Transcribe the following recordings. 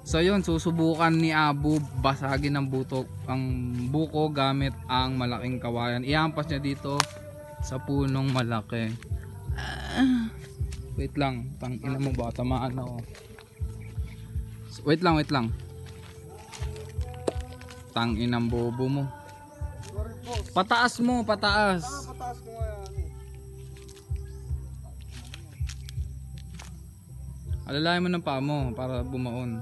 So yun, susubukan ni Abu basagin ang buko gamit ang malaking kawayan. Ihampas niya dito sa punong malaki. Wait lang, tangina mo ba tamaan ako. Wait lang. Tanginang bobo mo. Pataas mo, pataas. Pataas ko nga yan eh. Alalayan mo ng paa mo para bumaon.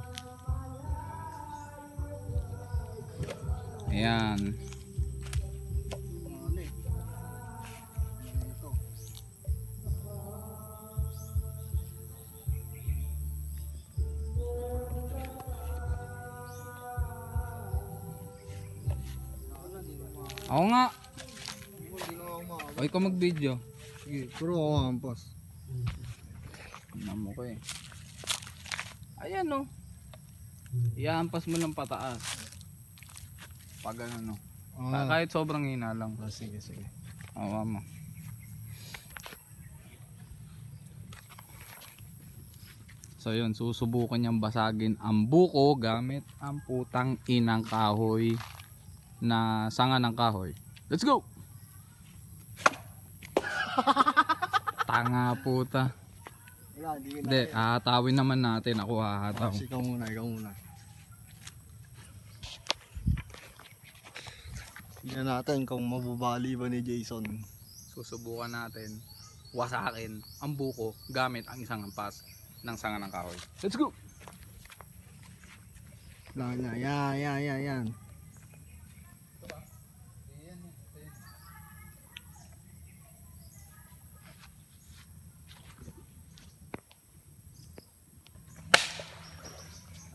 Ayan. Ako nga. O ikaw mag-video. Sige, pero ako hampas. Namo ko eh. Ayan o. Ihampas mo lang pataas. Pag ano no. Kahit sobrang hina lang. Sige. Awa mo. So yun, susubukan niyang basagin ang buko gamit ang putang inang kahoy na sanga ng kahoy. Let's go! Tanga puta. Hindi, hahatawin naman natin. Ako hahataw. Ikaw muna. Tignan natin kung mabubali ba ni Jason. Susubukan natin wasakin ang buko gamit ang isang hampas ng sanga ng kahoy. Let's go! Yan.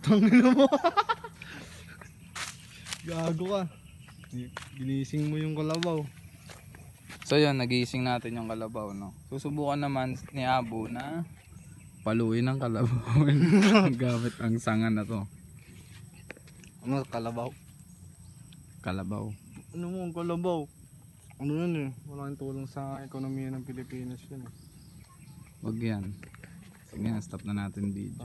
Tangina mo. Gago ka. Ginising mo yung kalabaw. So yun, nagising natin yung kalabaw, no? Susubukan naman ni Abu na paluin ang kalabaw gamit ang sanga na to. Ano kalabaw? Kalabaw. Ano mo ang kalabaw? Ano yan eh? Malaking tulong sa ekonomiya ng Pilipinas yan eh. Wag yan. Sige na, stop na natin video.